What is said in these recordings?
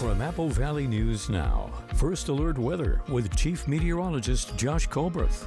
From Apple Valley News Now, First Alert Weather with Chief Meteorologist Josh Colberth.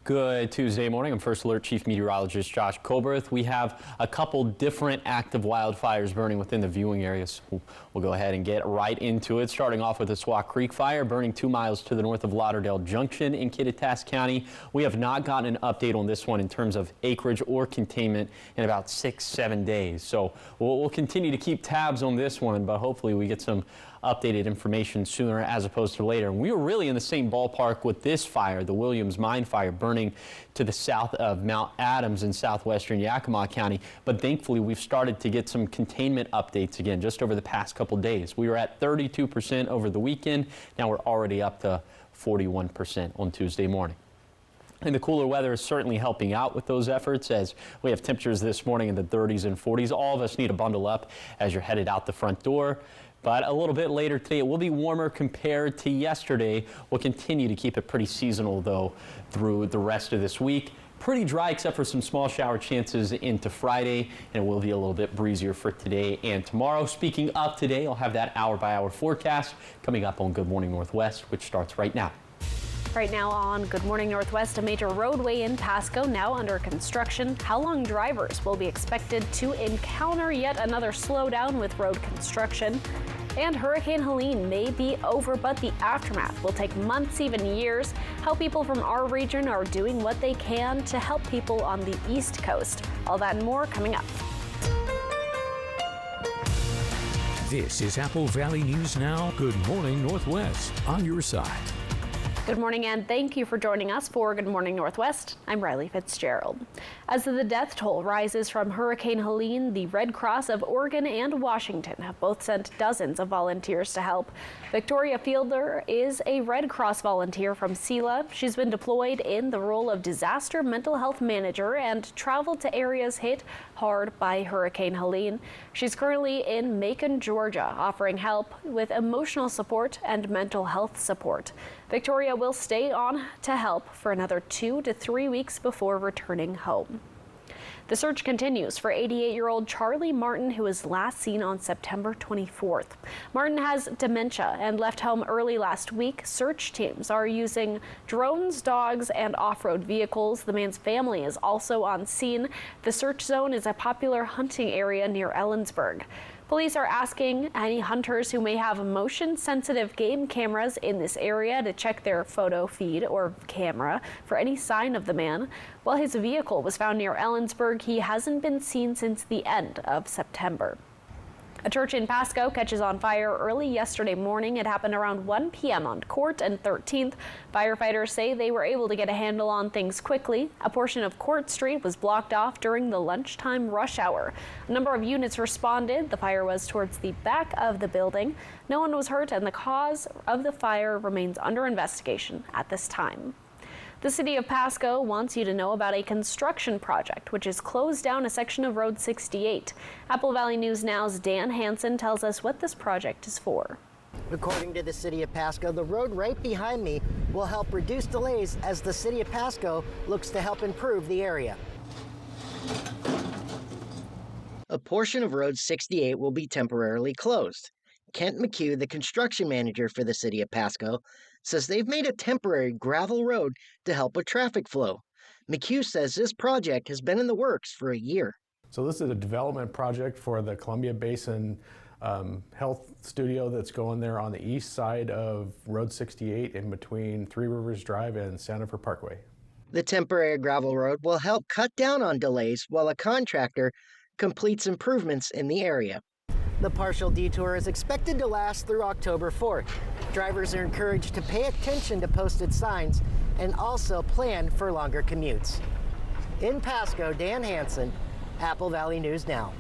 Good Tuesday morning. I'm First Alert Chief Meteorologist Josh Colberth. We have a couple different active wildfires burning within the viewing areas. We'll go ahead and get right into it, starting off with the Squaw Creek fire burning 2 miles to the north of Lauderdale Junction in Kittitas County. We have not gotten an update on this one in terms of acreage or containment in about 6-7 days. So we'll continue to keep tabs on this one, but hopefully we get some updated information sooner as opposed to later. And we were really in the same ballpark with this fire, the Williams Mine fire burning to the south of Mount Adams in southwestern Yakima County. But thankfully, we've started to get some containment updates again just over the past couple days. We were at 32% over the weekend. Now we're already up to 41% on Tuesday morning. And the cooler weather is certainly helping out with those efforts as we have temperatures this morning in the 30s and 40s. All of us need to bundle up as you're headed out the front door. But a little bit later today, it will be warmer compared to yesterday. We'll continue to keep it pretty seasonal, though, through the rest of this week. Pretty dry, except for some small shower chances into Friday, and it will be a little bit breezier for today and tomorrow. Speaking of today, I'll have that hour-by-hour forecast coming up on Good Morning Northwest, which starts right now. Right now on Good Morning Northwest, a major roadway in Pasco now under construction. How long drivers will be expected to encounter yet another slowdown with road construction. And Hurricane Helene may be over, but the aftermath will take months, even years. How people from our region are doing what they can to help people on the East Coast. All that and more coming up. This is Apple Valley News Now. Good Morning Northwest on your side. Good morning and thank you for joining us for Good Morning Northwest. I'm Riley Fitzgerald. As the death toll rises from Hurricane Helene, the Red Cross of Oregon and Washington have both sent dozens of volunteers to help. Victoria Fielder is a Red Cross volunteer from SELA. She's been deployed in the role of disaster mental health manager and traveled to areas hit hard by Hurricane Helene. She's currently in Macon, Georgia, offering help with emotional support and mental health support. Victoria will stay on to help for another 2 to 3 weeks before returning home. The search continues for 88-year-old Charlie Martin, who was last seen on September 24th. Martin has dementia and left home early last week. Search teams are using drones, dogs, and off-road vehicles. The man's family is also on scene. The search zone is a popular hunting area near Ellensburg. Police are asking any hunters who may have motion-sensitive game cameras in this area to check their photo feed or camera for any sign of the man. While his vehicle was found near Ellensburg, he hasn't been seen since the end of September. A church in Pasco catches on fire early yesterday morning. It happened around 1 p.m. on Court and 13th. Firefighters say they were able to get a handle on things quickly. A portion of Court Street was blocked off during the lunchtime rush hour. A number of units responded. The fire was towards the back of the building. No one was hurt, and the cause of the fire remains under investigation at this time. The city of Pasco wants you to know about a construction project which has closed down a section of Road 68. Apple Valley News Now's Dan Hansen tells us what this project is for. According to the city of Pasco, the road right behind me will help reduce delays as the city of Pasco looks to help improve the area. A portion of Road 68 will be temporarily closed. Kent McHugh, the construction manager for the city of Pasco, says they've made a temporary gravel road to help with traffic flow. McHugh says this project has been in the works for a year. So this is a development project for the Columbia Basin Health Studio that's going there on the east side of Road 68 in between Three Rivers Drive and Santa Fe Parkway. The temporary gravel road will help cut down on delays while a contractor completes improvements in the area. The partial detour is expected to last through October 4th. Drivers are encouraged to pay attention to posted signs and also plan for longer commutes. In Pasco, Dan Hansen, Apple Valley News Now.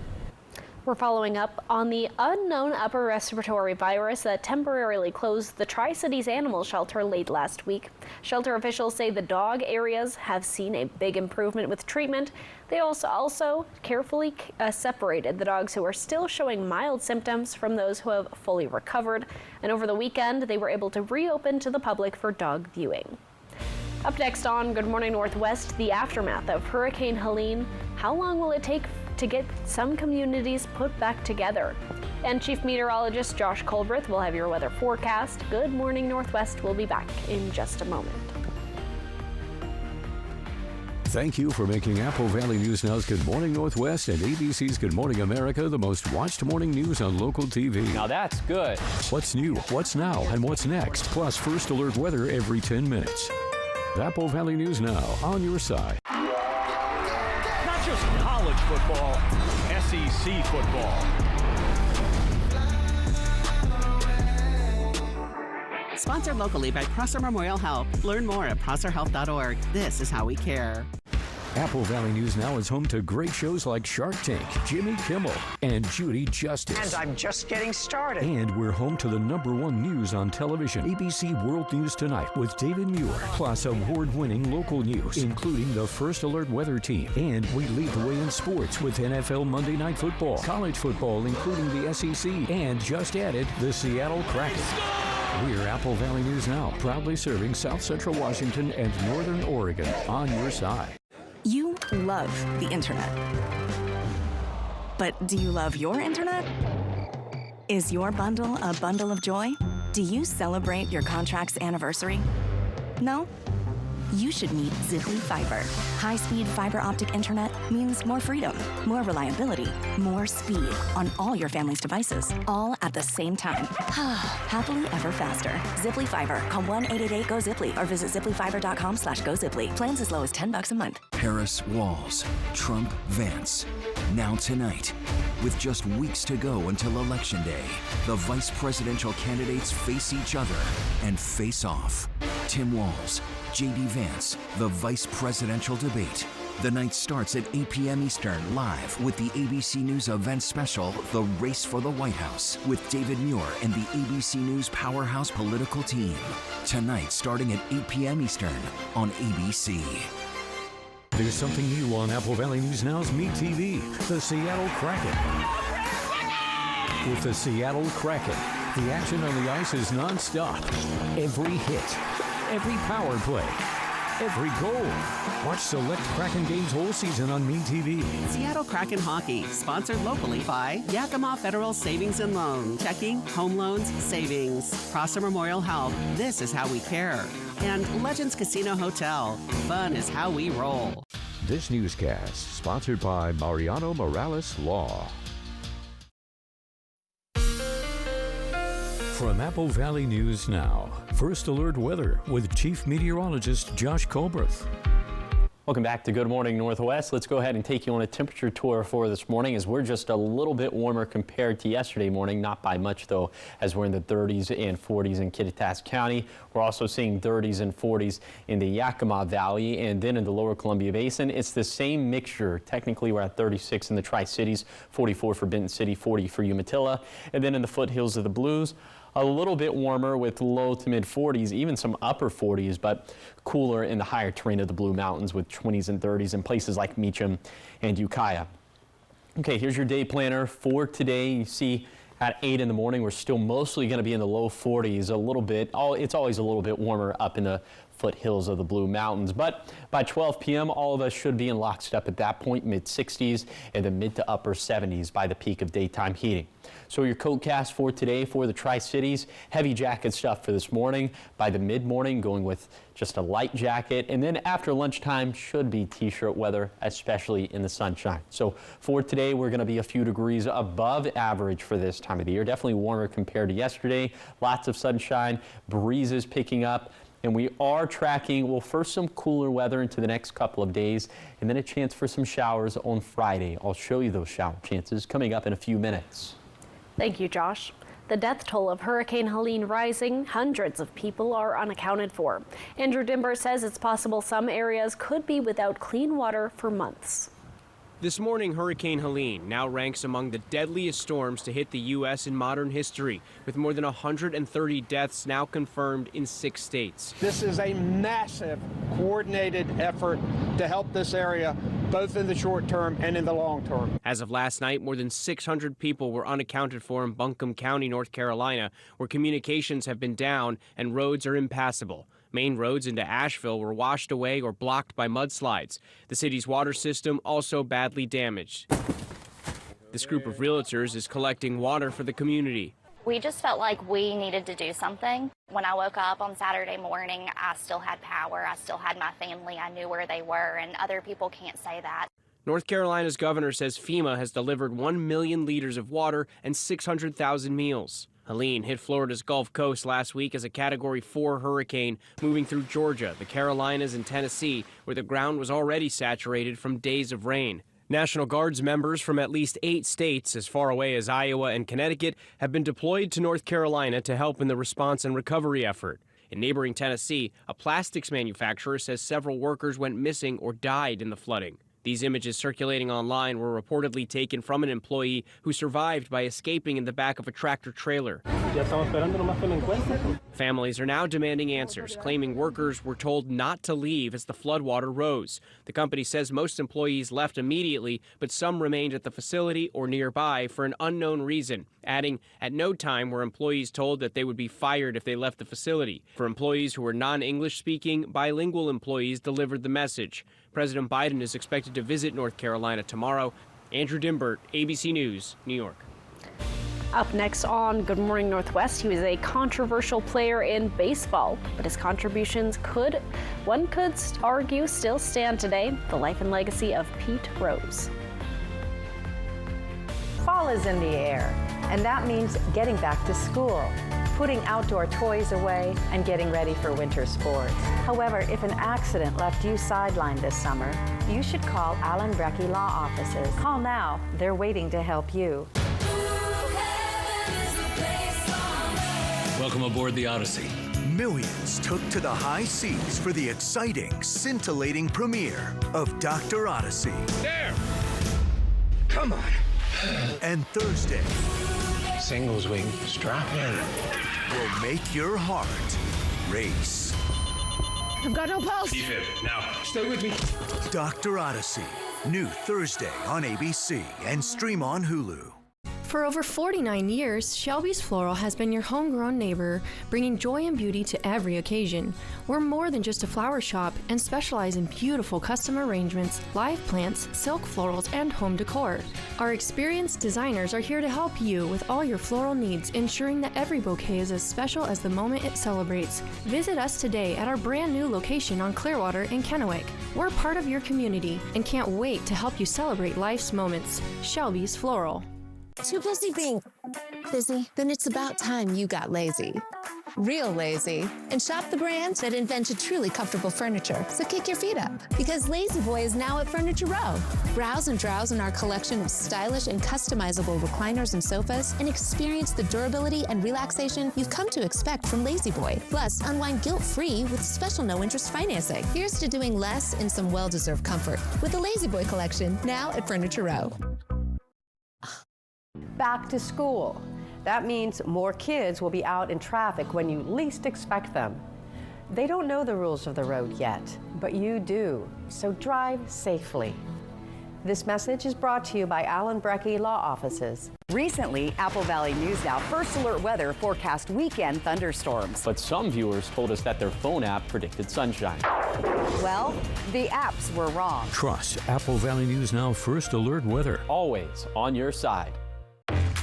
We're following up on the unknown upper respiratory virus that temporarily closed the Tri-Cities Animal Shelter late last week. Shelter officials say the dog areas have seen a big improvement with treatment. They also carefully separated the dogs who are still showing mild symptoms from those who have fully recovered. And over the weekend, they were able to reopen to the public for dog viewing. Up next on Good Morning Northwest, the aftermath of Hurricane Helene. How long will it take to get some communities put back together. And Chief Meteorologist Josh Colbreth will have your weather forecast. Good Morning Northwest will be back in just a moment. Thank you for making Apple Valley News Now's Good Morning Northwest and ABC's Good Morning America the most watched morning news on local TV. Now that's good. What's new, what's now, and what's next, plus first alert weather every 10 minutes. Apple Valley News Now, on your side. Not just college football, SEC football. Sponsored locally by Prosser Memorial Health. Learn more at prosserhealth.org. This is how we care. Apple Valley News Now is home to great shows like Shark Tank, Jimmy Kimmel, and Judy Justice. And I'm just getting started. And we're home to the #1 news on television, ABC World News Tonight with David Muir, plus award-winning local news, including the First Alert Weather Team. And we lead the way in sports with NFL Monday Night Football, college football, including the SEC, and just added the Seattle Kraken. We're Apple Valley News Now, proudly serving South Central Washington and Northern Oregon, on your side. You love the internet. But do you love your internet? Is your bundle a bundle of joy? Do you celebrate your contract's anniversary? No? You should meet Ziply Fiber. High-speed fiber optic internet means more freedom, more reliability, more speed on all your family's devices, all at the same time. Happily ever faster. Ziply Fiber. Call 1-888-GO-ZIPLY or visit ziplyfiber.com/GoZiply. Plans as low as $10 a month. Harris Walls, Trump Vance. Now tonight, with just weeks to go until Election Day, the vice presidential candidates face each other and face off. Tim Walz, J.D. Vance, the vice presidential debate. The night starts at 8 p.m. Eastern, live with the ABC News event special, The Race for the White House, with David Muir and the ABC News Powerhouse political team. Tonight, starting at 8 p.m. Eastern on ABC. There's something new on Apple Valley News Now's Meet TV, the Seattle Kraken. With the Seattle Kraken, the action on the ice is nonstop. Every hit, every power play, every goal. Watch select Kraken games whole season on Me TV. Seattle Kraken Hockey, sponsored locally by Yakima Federal Savings and Loan. Checking, home loans, savings. Prosser Memorial Health. This is how we care. And Legends Casino Hotel. Fun is how we roll. This newscast sponsored by Mariano Morales Law. From Apple Valley News Now, First Alert Weather with Chief Meteorologist Josh Colbreth. Welcome back to Good Morning Northwest. Let's go ahead and take you on a temperature tour for this morning, as we're just a little bit warmer compared to yesterday morning. Not by much, though, as we're in the 30s and 40s in Kittitas County. We're also seeing 30s and 40s in the Yakima Valley, and then in the lower Columbia Basin. It's the same mixture. Technically, we're at 36 in the Tri-Cities, 44 for Benton City, 40 for Umatilla, and then in the foothills of the Blues, a little bit warmer with low to mid 40s, even some upper 40s, but cooler in the higher terrain of the Blue Mountains with 20s and 30s in places like Meacham and Ukiah. Okay, here's your day planner for today. You see at 8 in the morning, we're still mostly going to be in the low 40s a little bit. It's always a little bit warmer up in the foothills of the Blue Mountains, but by 12 p.m. all of us should be in lockstep at that point, mid 60s and the mid to upper 70s by the peak of daytime heating. So your coat cast for today for the Tri-Cities, heavy jacket stuff for this morning. By the mid-morning, going with just a light jacket, and then after lunchtime should be t-shirt weather, especially in the sunshine. So for today, we're going to be a few degrees above average for this time of the year, definitely warmer compared to yesterday. Lots of sunshine, breezes picking up. And we are tracking, well, first some cooler weather into the next couple of days, and then a chance for some showers on Friday. I'll show you those shower chances coming up in a few minutes. Thank you, Josh. The death toll of Hurricane Helene rising. Hundreds of people are unaccounted for. Andrew Dimber says it's possible some areas could be without clean water for months. This morning, Hurricane Helene now ranks among the deadliest storms to hit the U.S. in modern history, with more than 130 deaths now confirmed in 6 states. This is a massive, coordinated effort to help this area, both in the short term and in the long term. As of last night, more than 600 people were unaccounted for in Buncombe County, North Carolina, where communications have been down and roads are impassable. Main roads into Asheville were washed away or blocked by mudslides. The city's water system also badly damaged. This group of realtors is collecting water for the community. We just felt like we needed to do something. When I woke up on Saturday morning, I still had power. I still had my family. I knew where they were, and other people can't say that. North Carolina's governor says FEMA has delivered 1 million liters of water and 600,000 meals. Helene hit Florida's Gulf Coast last week as a Category 4 hurricane, moving through Georgia, the Carolinas, and Tennessee, where the ground was already saturated from days of rain. National Guards members from at least 8 states, as far away as Iowa and Connecticut, have been deployed to North Carolina to help in the response and recovery effort. In neighboring Tennessee, a plastics manufacturer says several workers went missing or died in the flooding. These images circulating online were reportedly taken from an employee who survived by escaping in the back of a tractor trailer. Families are now demanding answers, claiming workers were told not to leave as the floodwater rose. The company says most employees left immediately, but some remained at the facility or nearby for an unknown reason, adding, at no time were employees told that they would be fired if they left the facility. For employees who were non-English speaking, bilingual employees delivered the message. President Biden is expected to visit North Carolina tomorrow. Andrew Dimbert, ABC News, New York. Up next on Good Morning Northwest, he was a controversial player in baseball, but his contributions could argue, still stand today. The life and legacy of Pete Rose. Fall is in the air, and that means getting back to school, putting outdoor toys away, and getting ready for winter sports. However, if an accident left you sidelined this summer, you should call Allen Brecky Law Offices. Call now. They're waiting to help you. Welcome aboard the Odyssey. Millions took to the high seas for the exciting, scintillating premiere of Dr. Odyssey. There! Come on. And Thursday, Singles wing, strap in. Will make your heart race. I've got no pulse. Defib, now, stay with me. Dr. Odyssey, new Thursday on ABC and stream on Hulu. For over 49 years, Shelby's Floral has been your homegrown neighbor, bringing joy and beauty to every occasion. We're more than just a flower shop and specialize in beautiful custom arrangements, live plants, silk florals, and home decor. Our experienced designers are here to help you with all your floral needs, ensuring that every bouquet is as special as the moment it celebrates. Visit us today at our brand new location on Clearwater in Kennewick. We're part of your community and can't wait to help you celebrate life's moments. Shelby's Floral. Too busy being busy? Then it's about time you got lazy. Real lazy. And shop the brand that invented truly comfortable furniture. So kick your feet up, because Lazy Boy is now at Furniture Row. Browse and drowse in our collection of stylish and customizable recliners and sofas, and experience the durability and relaxation you've come to expect from Lazy Boy. Plus, unwind guilt-free with special no-interest financing. Here's to doing less in some well-deserved comfort with the Lazy Boy collection, now at Furniture Row. Back to school. That means more kids will be out in traffic when you least expect them. They don't know the rules of the road yet, but you do, so drive safely. This message is brought to you by Allen Brecky Law Offices. Recently, Apple Valley News Now First Alert Weather forecast weekend thunderstorms. But some viewers told us that their phone app predicted sunshine. Well, the apps were wrong. Trust Apple Valley News Now First Alert Weather. Always on your side.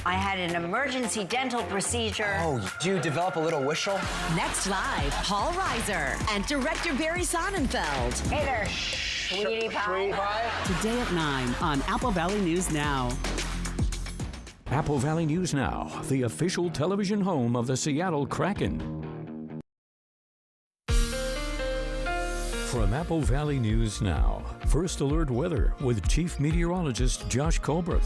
I had an emergency dental procedure. Oh, do you develop a little whistle? Next live, Paul Reiser and director Barry Sonnenfeld. Hey there, sweetie pie. Today at 9 on Apple Valley News Now. Apple Valley News Now, the official television home of the Seattle Kraken. From Apple Valley News Now, First Alert Weather with Chief Meteorologist Josh Colbert.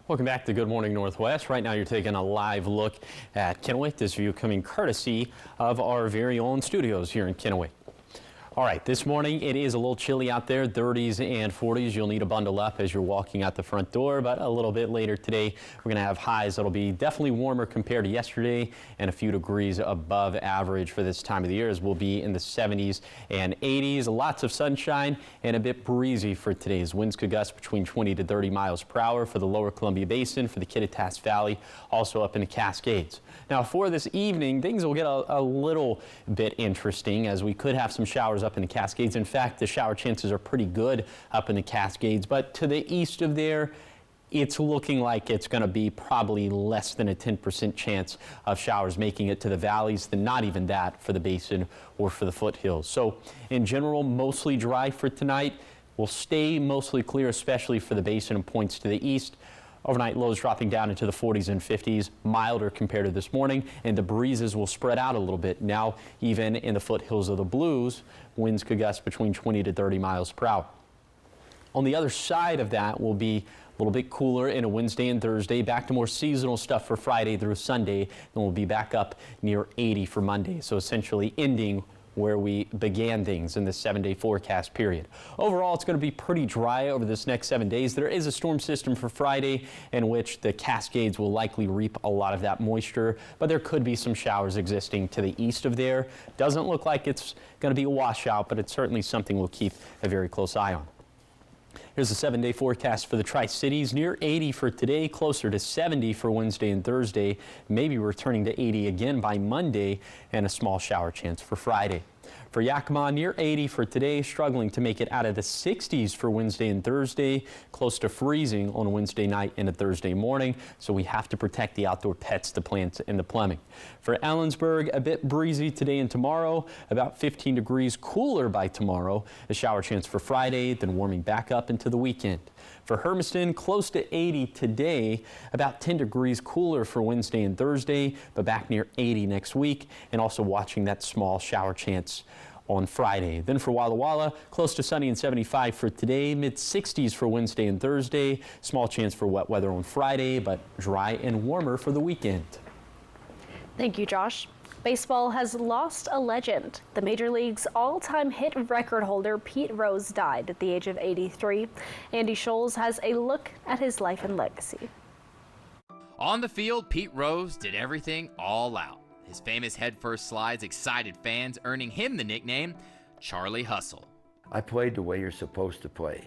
Welcome back to Good Morning Northwest. Right now you're taking a live look at Kennewick. This view coming courtesy of our very own studios here in Kennewick. All right, this morning it is a little chilly out there, 30s and 40s. You'll need to bundle up as you're walking out the front door, but a little bit later today we're going to have highs that'll be definitely warmer compared to yesterday and a few degrees above average for this time of the year, as we'll be in the 70s and 80s. Lots of sunshine and a bit breezy for today's. Winds could gust between 20 to 30 miles per hour for the lower Columbia Basin, for the Kittitas Valley, also up in the Cascades. Now for this evening, things will get a little bit interesting, as we could have some showers up in the Cascades. In fact, the shower chances are pretty good up in the Cascades, but to the east of there, it's looking like it's going to be probably less than a 10% chance of showers making it to the valleys, than not even that for the basin or for the foothills. So in general, mostly dry for tonight. Will stay mostly clear, especially for the basin and points to the east. Overnight lows dropping down into the 40s and 50s, milder compared to this morning, and the breezes will spread out a little bit. Now, even in the foothills of the Blues, winds could gust between 20 to 30 miles per hour. On the other side of that will be a little bit cooler in a Wednesday and Thursday, back to more seasonal stuff for Friday through Sunday, and we'll be back up near 80 for Monday. So essentially ending where we began things in this 7-day forecast period. Overall, it's going to be pretty dry over this next 7 days. There is a storm system for Friday in which the Cascades will likely reap a lot of that moisture, but there could be some showers existing to the east of there. Doesn't look like it's going to be a washout, but it's certainly something we'll keep a very close eye on. Here's the 7-day forecast for the Tri-Cities. Near 80 for today, closer to 70 for Wednesday and Thursday, maybe returning to 80 again by Monday, and a small shower chance for Friday. For Yakima, near 80 for today, struggling to make it out of the 60s for Wednesday and Thursday, close to freezing on Wednesday night and a Thursday morning, so we have to protect the outdoor pets, the plants, and the plumbing. For Ellensburg, a bit breezy today and tomorrow, about 15 degrees cooler by tomorrow, a shower chance for Friday, then warming back up into the weekend. For Hermiston, close to 80 today, about 10 degrees cooler for Wednesday and Thursday, but back near 80 next week, and also watching that small shower chance on Friday. Then for Walla Walla, close to sunny and 75 for today, mid-60s for Wednesday and Thursday, small chance for wet weather on Friday, but dry and warmer for the weekend. Thank you, Josh. Baseball has lost a legend. The Major League's all-time hit record holder, Pete Rose, died at the age of 83. Andy Scholes has a look at his life and legacy. On the field, Pete Rose did everything all out. His famous headfirst slides excited fans, earning him the nickname Charlie Hustle. I played the way you're supposed to play.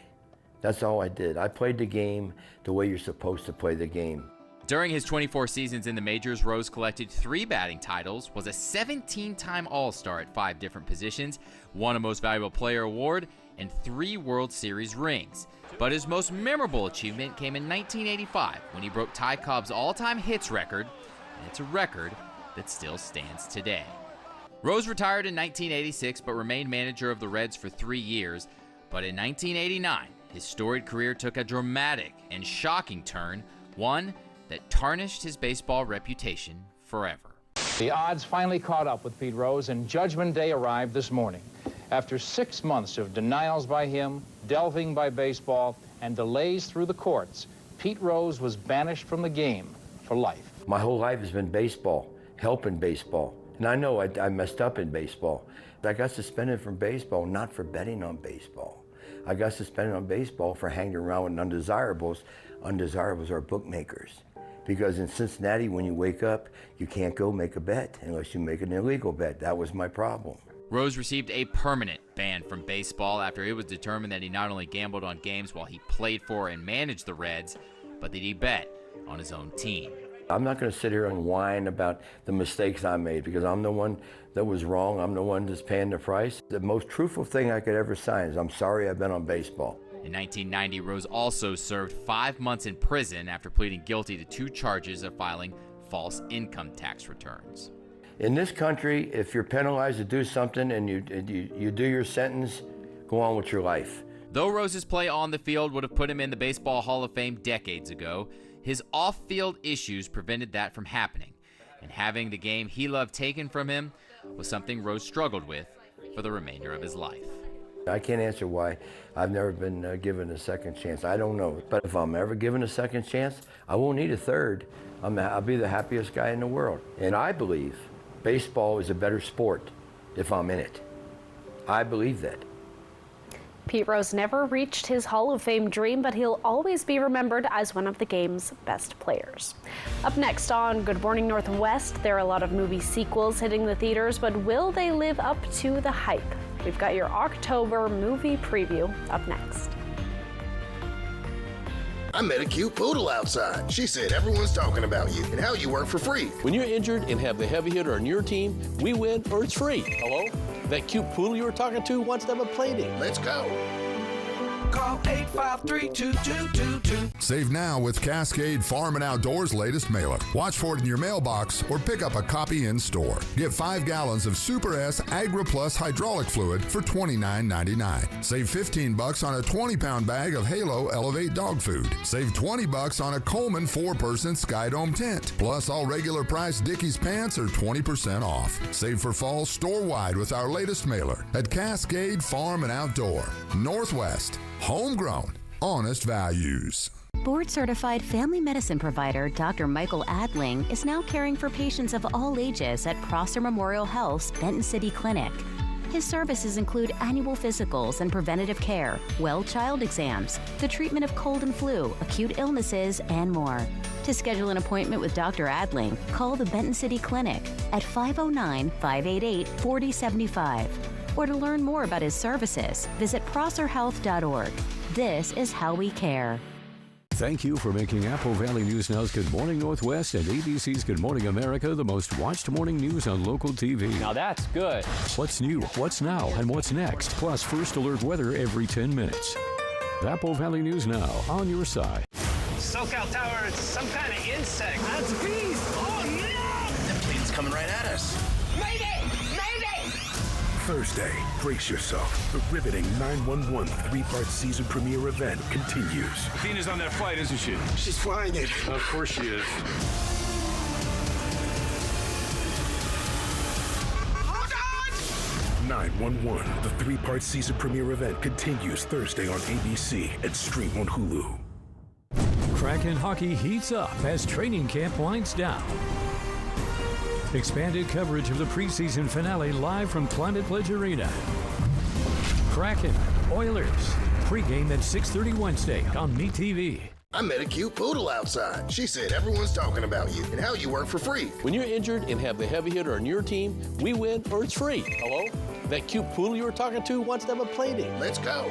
That's all I did. I played the game the way you're supposed to play the game. During his 24 seasons in the majors, Rose collected 3 batting titles, was a 17-time All-Star at 5 different positions, won a Most Valuable Player award, and 3 World Series rings. But his most memorable achievement came in 1985 when he broke Ty Cobb's all-time hits record, and it's a record that still stands today. Rose retired in 1986 but remained manager of the Reds for 3 years. But in 1989, his storied career took a dramatic and shocking turn, one that tarnished his baseball reputation forever. The odds finally caught up with Pete Rose, and Judgment Day arrived this morning. After 6 months of denials by him, delving by baseball, and delays through the courts, Pete Rose was banished from the game for life. My whole life has been baseball, helping baseball. And I know I messed up in baseball. I got suspended from baseball, not for betting on baseball. I got suspended on baseball for hanging around with undesirables. Undesirables are bookmakers. Because in Cincinnati, when you wake up, you can't go make a bet unless you make an illegal bet. That was my problem. Rose received a permanent ban from baseball after it was determined that he not only gambled on games while he played for and managed the Reds, but that he bet on his own team. I'm not going to sit here and whine about the mistakes I made because I'm the one that was wrong. I'm the one that's paying the price. The most truthful thing I could ever sign is I'm sorry I've been on baseball. In 1990, Rose also served 5 months in prison after pleading guilty to 2 charges of filing false income tax returns. In this country, if you're penalized to do something and you do your sentence, go on with your life. Though Rose's play on the field would have put him in the Baseball Hall of Fame decades ago, his off-field issues prevented that from happening, and having the game he loved taken from him was something Rose struggled with for the remainder of his life. I can't answer why I've never been given a second chance. I don't know. But if I'm ever given a second chance, I won't need a third. I'll be the happiest guy in the world. And I believe baseball is a better sport if I'm in it. I believe that. Pete Rose never reached his Hall of Fame dream, but he'll always be remembered as one of the game's best players. Up next on Good Morning Northwest, there are a lot of movie sequels hitting the theaters, but will they live up to the hype? We've got your October movie preview up next. I met a cute poodle outside. She said everyone's talking about you and how you work for free. When you're injured and have the heavy hitter on your team, we win or it's free. Hello? That cute poodle you were talking to wants to have a play date. Let's go. Call 853-2222. Save now with Cascade Farm and Outdoors' latest mailer. Watch for it in your mailbox or pick up a copy in store. Get 5 gallons of Super S Agri Plus hydraulic fluid for $29.99. Save $15 on a 20-pound bag of Halo Elevate dog food. Save $20 on a Coleman 4-person Skydome tent. Plus, all regular price Dickies pants are 20% off. Save for fall store-wide with our latest mailer at Cascade Farm and Outdoor. Northwest. Homegrown. Honest values. Board-certified family medicine provider Dr. Michael Adling is now caring for patients of all ages at Prosser Memorial Health's Benton City Clinic. His services include annual physicals and preventative care, well child exams, the treatment of cold and flu, acute illnesses, and more. To schedule an appointment with Dr. Adling, call the Benton City Clinic at 509-588-4075. Or to learn more about his services, visit prosserhealth.org. This is how we care. Thank you for making Apple Valley News Now's Good Morning Northwest and ABC's Good Morning America the most watched morning news on local TV. Now that's good. What's new, what's now, and what's next, plus first alert weather every 10 minutes. Apple Valley News Now, on your side. SoCal Tower, it's some kind of insect. That's a beast. Oh, no! That plane's coming right at us. Mayday! Mayday! Thursday, brace yourself. The riveting 911 3-part season premiere event continues. Athena's on that flight, isn't she? She's flying it. Of course she is. Hold on! 911, the 3-part season premiere event continues Thursday on ABC and stream on Hulu. Kraken hockey heats up as training camp winds down. Expanded coverage of the preseason finale live from Climate Pledge Arena. Kraken, Oilers, pregame at 6:30 Wednesday on MeTV. I met a cute poodle outside. She said everyone's talking about you and how you work for free. When you're injured and have the heavy hitter on your team, we win or it's free. Hello? That cute poodle you were talking to wants to have a play date. Let's go.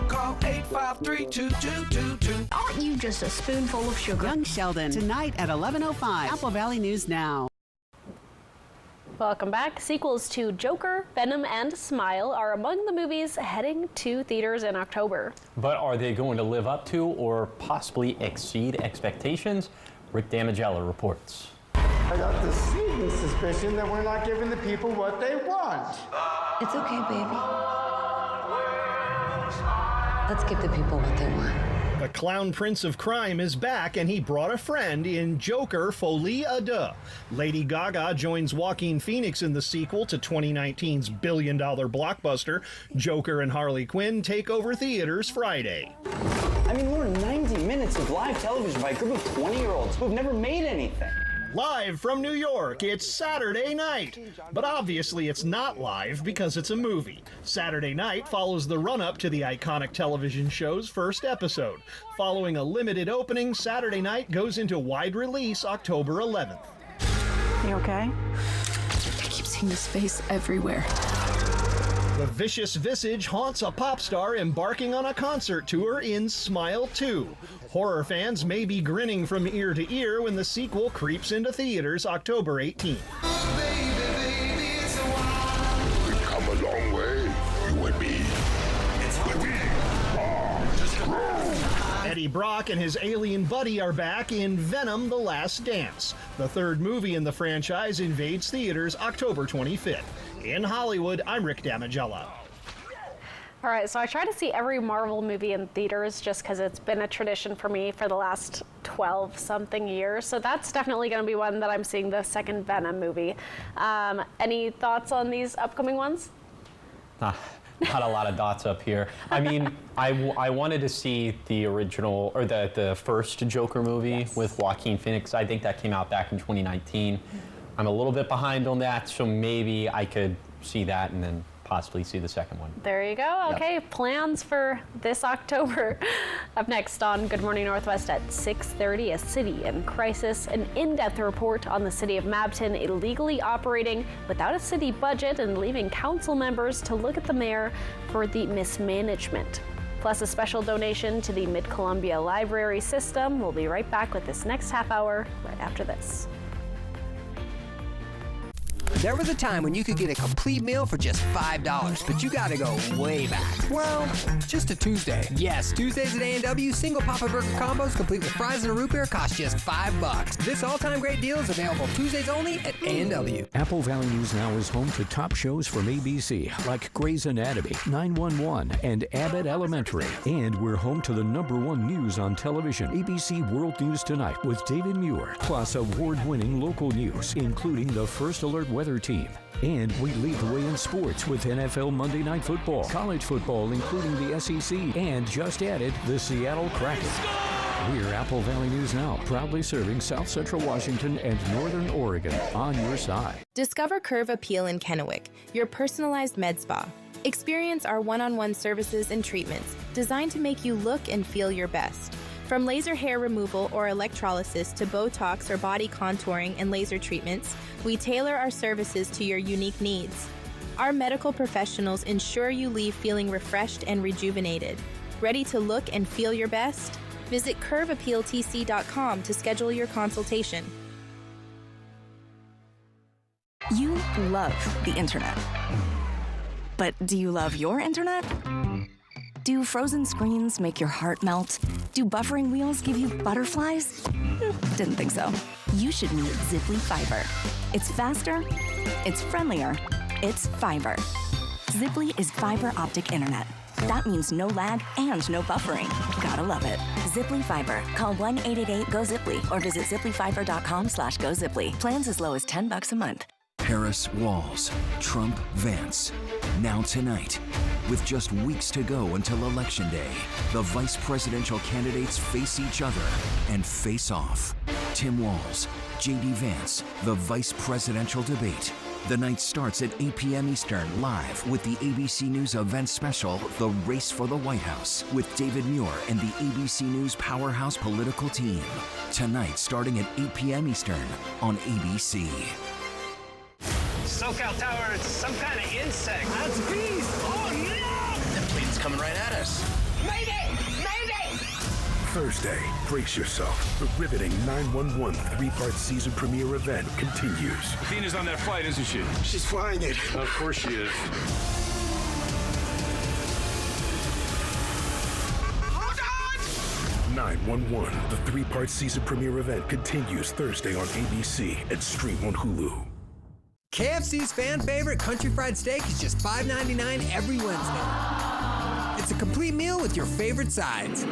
Call 853-2222. Aren't you just a spoonful of sugar? Young Sheldon, tonight at 11:05. Apple Valley News Now. Welcome back. Sequels to Joker, Venom, and Smile are among the movies heading to theaters in October. But are they going to live up to or possibly exceed expectations? Rick Damigella reports. I got this sneaking suspicion that we're not giving the people what they want. It's okay, baby. Let's give the people what they want. The clown prince of crime is back, and he brought a friend in Joker Folie à Deux. Lady Gaga joins Joaquin Phoenix in the sequel to 2019's billion-dollar blockbuster. Joker and Harley Quinn take over theaters Friday. I mean, more than 90 minutes of live television by a group of 20-year-olds who've never made anything. Live from New York, it's Saturday Night. But obviously it's not live because it's a movie. Saturday Night follows the run-up to the iconic television show's first episode. Following a limited opening, Saturday Night goes into wide release October 11th. You okay? I keep seeing this face everywhere. The vicious visage haunts a pop star embarking on a concert tour in Smile 2. Horror fans may be grinning from ear to ear when the sequel creeps into theaters October 18th. We've come a long way, you and me. Eddie Brock and his alien buddy are back in Venom: The Last Dance. The third movie in the franchise invades theaters October 25th. In Hollywood, I'm Rick Damigella. All right, so I try to see every Marvel movie in theaters just because it's been a tradition for me for the last 12-something years. So that's definitely going to be one that I'm seeing, the second Venom movie. Any thoughts on these upcoming ones? Not a lot of dots up here. I mean, I wanted to see the original, or the first Joker movie with Joaquin Phoenix. I think that came out back in 2019. I'm a little bit behind on that, so maybe I could see that and then possibly see the second one. There you go. Okay, yep. Plans for this October. Up next on Good Morning Northwest at 6:30, a city in crisis, an in-depth report on the city of Mabton illegally operating without a city budget and leaving council members to look at the mayor for the mismanagement. Plus a special donation to the Mid-Columbia Library System. We'll be right back with this next half hour right after this. There was a time when you could get a complete meal for just $5, but you gotta go way back. Well, just a Tuesday. Yes, Tuesdays at A&W, single Papa Burger combos complete with fries and a root beer cost just $5. This all-time great deal is available Tuesdays only at A&W. Apple Valley News Now is home to top shows from ABC like Grey's Anatomy, 911, and Abbott Elementary. And we're home to the #1 news on television, ABC World News Tonight with David Muir, plus award-winning local news, including the First Alert Weather Team. And we lead the way in sports with NFL Monday Night Football, college football, including the SEC, and just added the Seattle Kraken. We're Apple Valley News Now, proudly serving South Central Washington and Northern Oregon on your side. Discover Curve Appeal in Kennewick, your personalized med spa. Experience our one-on-one services and treatments designed to make you look and feel your best. From laser hair removal or electrolysis to Botox or body contouring and laser treatments, we tailor our services to your unique needs. Our medical professionals ensure you leave feeling refreshed and rejuvenated. Ready to look and feel your best? Visit curveappealtc.com to schedule your consultation. You love the internet. But do you love your internet? Do frozen screens make your heart melt? Do buffering wheels give you butterflies? Didn't think so. You should meet Ziply Fiber. It's faster, it's friendlier, it's fiber. Ziply is fiber optic internet. That means no lag and no buffering. Gotta love it. Ziply Fiber. Call 1-888-GO-ZIPLY or visit ziplyfiber.com/GoZiply. Plans as low as $10 a month. Harris Walls, Trump Vance. Now tonight, with just weeks to go until Election Day, the vice presidential candidates face each other and face off. Tim Walz, J.D. Vance, the vice presidential debate. The night starts at 8 p.m. Eastern, live with the ABC News event special, The Race for the White House, with David Muir and the ABC News Powerhouse political team. Tonight, starting at 8 p.m. Eastern on ABC. SoCal Tower, it's some kind of insect. That's a beast. Oh, no! That plane's coming right at us. Mayday! Mayday! Thursday, brace yourself. The riveting 911 3-part season premiere event continues. Athena's on that flight, isn't she? She's flying it. Of course she is. Hold on! 911, the 3-part season premiere event continues Thursday on ABC and stream on Hulu. KFC's fan favorite country fried steak is just $5.99 every Wednesday. It's a complete meal with your favorite sides.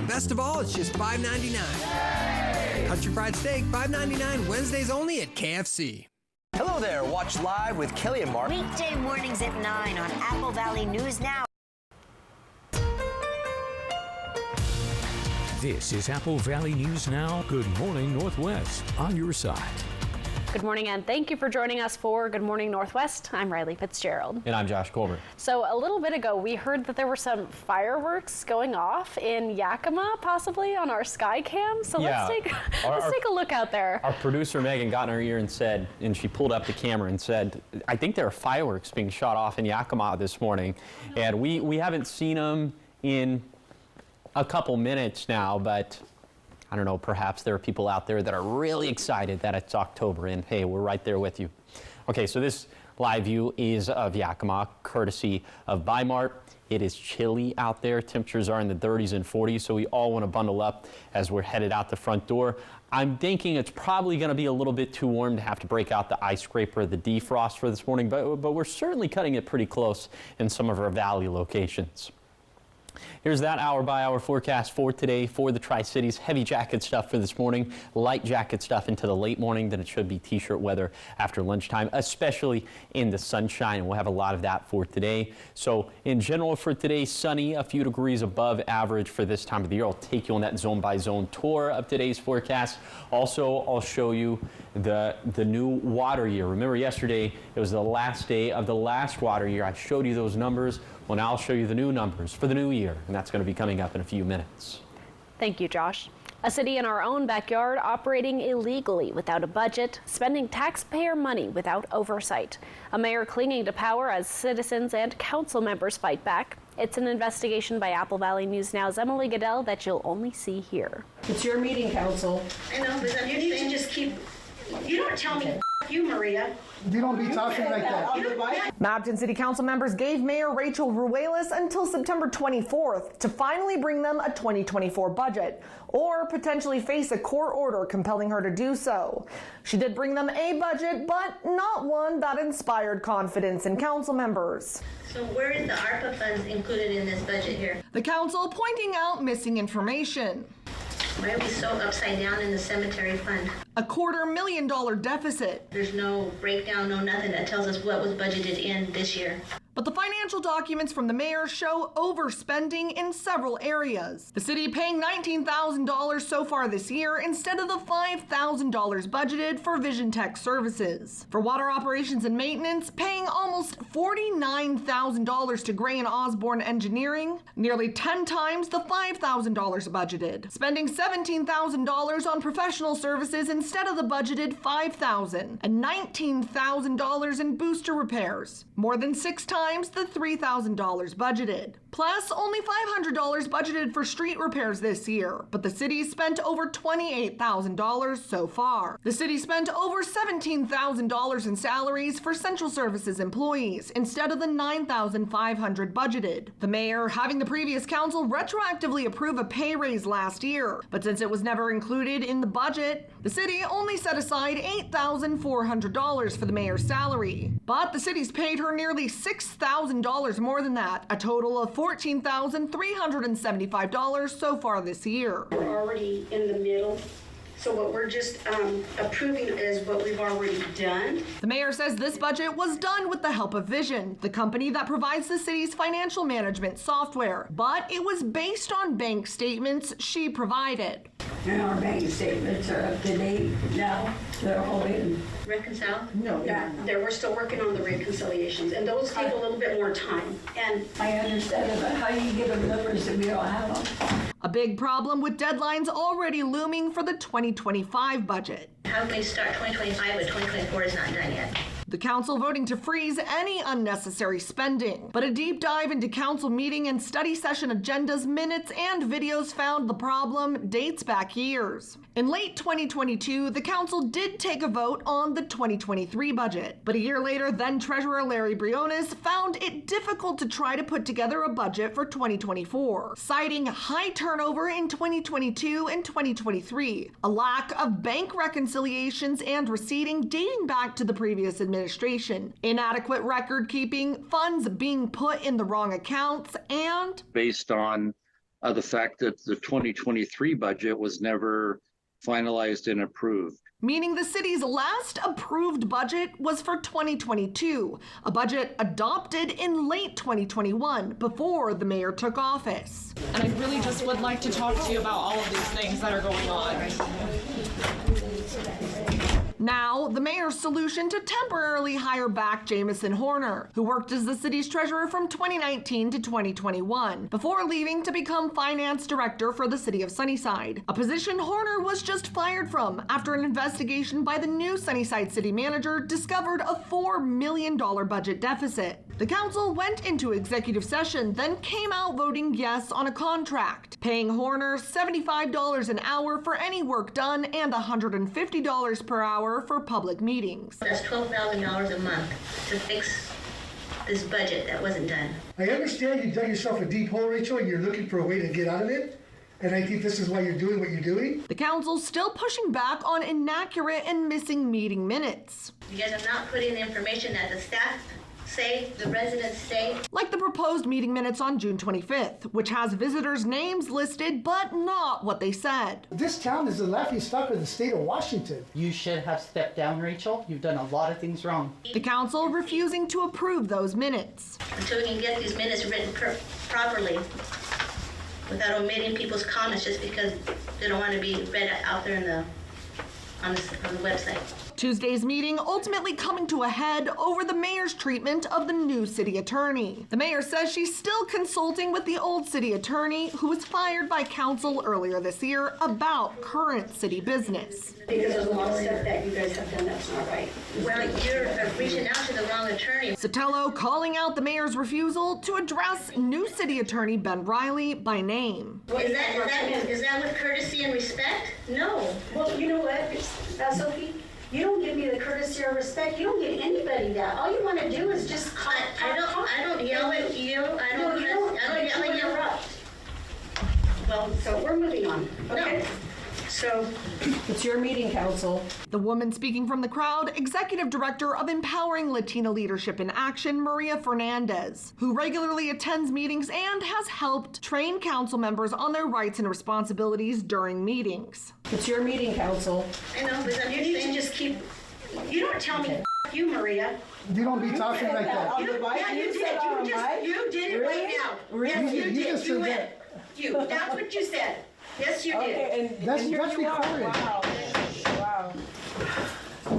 Best of all, it's just $5.99. Country fried steak, $5.99 Wednesdays only at KFC. Hello there. Watch live with Kelly and Mark. Weekday mornings at 9 on Apple Valley News Now. This is Apple Valley News Now. Good morning, Northwest, on your side. Good morning, and thank you for joining us for Good Morning Northwest. I'm Riley Fitzgerald. And I'm Josh Colbert. So a little bit ago, we heard that there were some fireworks going off in Yakima, possibly on our sky cam. So let's take a look out there. Our producer Megan got in her ear and she pulled up the camera and said, I think there are fireworks being shot off in Yakima this morning. And we haven't seen them in a couple minutes now, but I don't know, perhaps there are people out there that are really excited that it's October, and hey, we're right there with you. Okay, so this live view is of Yakima, courtesy of Bimart. It is chilly out there. Temperatures are in the 30s and 40s, so we all want to bundle up as we're headed out the front door. I'm thinking it's probably going to be a little bit too warm to have to break out the ice scraper, the defrost for this morning, but we're certainly cutting it pretty close in some of our valley locations. Here's that hour-by-hour forecast for today for the Tri-Cities. Heavy jacket stuff for this morning, light jacket stuff into the late morning. Then it should be t-shirt weather after lunchtime, especially in the sunshine. And we'll have a lot of that for today. So in general for today, sunny, a few degrees above average for this time of the year. I'll take you on that zone-by-zone tour of today's forecast. Also, I'll show you the new water year. Remember yesterday, it was the last day of the last water year. I showed you those numbers. Well, now I'll show you the new numbers for the new year, and that's going to be coming up in a few minutes. Thank you, Josh. A city in our own backyard operating illegally without a budget, spending taxpayer money without oversight. A mayor clinging to power as citizens and council members fight back. It's an investigation by Apple Valley News Now's Emily Goodell that you'll only see here. It's your meeting, council. I know, but you need to just keep. You don't tell me you, Maria. You don't be talking like that. Mapleton City Council members gave Mayor Rachel Ruelas until September 24th to finally bring them a 2024 budget, or potentially face a court order compelling her to do so. She did bring them a budget, but not one that inspired confidence in council members. So where is the ARPA funds included in this budget here? The council pointing out missing information. Why are we so upside down in the cemetery fund? A $250,000 deficit. There's no breakdown, no nothing that tells us what was budgeted in this year. But the financial documents from the mayor show overspending in several areas. The city paying $19,000 so far this year instead of the $5,000 budgeted for Vision Tech services. For water operations and maintenance, paying almost $49,000 to Gray and Osborne Engineering, nearly 10 times the $5,000 budgeted. Spending $17,000 on professional services instead of the budgeted $5,000, and $19,000 in booster repairs. More than 6 times the $3,000 budgeted. Plus, only $500 budgeted for street repairs this year, but the city spent over $28,000 so far. The city spent over $17,000 in salaries for central services employees instead of the $9,500 budgeted. The mayor having the previous council retroactively approve a pay raise last year, but since it was never included in the budget, the city only set aside $8,400 for the mayor's salary. But the city's paid her nearly $6,000 more than that, a total of $14,375 so far this year. We're already in the middle. So what we're just approving is what we've already done. The mayor says this budget was done with the help of Vision, the company that provides the city's financial management software, but it was based on bank statements she provided. And our bank statements are up to date now. They're all in. Reconcile? No. We're still working on the reconciliations, and those take a little bit more time. And I understand it, but how do you give them numbers that we don't have them? A big problem with deadlines already looming for the 2025 budget. How can we start 2025 but 2024 is not done yet? The council voting to freeze any unnecessary spending. But a deep dive into council meeting and study session agendas, minutes, and videos found the problem dates back years. In late 2022, the council did take a vote on the 2023 budget. But a year later, then Treasurer Larry Briones found it difficult to try to put together a budget for 2024, citing high turnover in 2022 and 2023, a lack of bank reconciliations and receipting dating back to the previous administration, inadequate record keeping, funds being put in the wrong accounts, and based on the fact that the 2023 budget was never finalized and approved. Meaning the city's last approved budget was for 2022, a budget adopted in late 2021 before the mayor took office. And I really just would like to talk to you about all of these things that are going on. Now, the mayor's solution to temporarily hire back Jamison Horner, who worked as the city's treasurer from 2019 to 2021, before leaving to become finance director for the city of Sunnyside, a position Horner was just fired from after an investigation by the new Sunnyside city manager discovered a $4 million budget deficit. The council went into executive session, then came out voting yes on a contract, paying Horner $75 an hour for any work done and $150 per hour for public meetings. That's $12,000 a month to fix this budget that wasn't done. I understand you dug yourself a deep hole, Rachel, and you're looking for a way to get out of it. And I think this is why you're doing what you're doing. The council's still pushing back on inaccurate and missing meeting minutes. You guys have not put in the information that the staff say, the residents say. Like the proposed meeting minutes on June 25th, which has visitors' names listed, but not what they said. This town is the laughingstock of the state of Washington. You should have stepped down, Rachel. You've done a lot of things wrong. The council refusing to approve those minutes. Until we can get these minutes written properly, without omitting people's comments just because they don't want to be read out there on the website. Tuesday's meeting ultimately coming to a head over the mayor's treatment of the new city attorney. The mayor says she's still consulting with the old city attorney who was fired by council earlier this year about current city business. Because there's a lot of stuff that you guys have done that's not right. Well, you're reaching out to the wrong attorney. Sotelo calling out the mayor's refusal to address new city attorney Ben Riley by name. Is that with courtesy and respect? No. Well, you know what, Sophie? You don't give me the courtesy or respect. You don't give anybody that. All you want to do is just talk. I don't yell at you. I don't yell at you. Well, so we're moving on. Okay. No. So, it's your meeting, Council. The woman speaking from the crowd, Executive Director of Empowering Latina Leadership in Action, Maria Fernandez, who regularly attends meetings and has helped train council members on their rights and responsibilities during meetings. It's your meeting, Council. I know, but you need to just keep. You don't tell me, F you, Maria. You don't be talking like that. You did. You did it right now. Yes, you did. Just You said went. that. That's what you said. Yes, you did. That's recorded. Wow.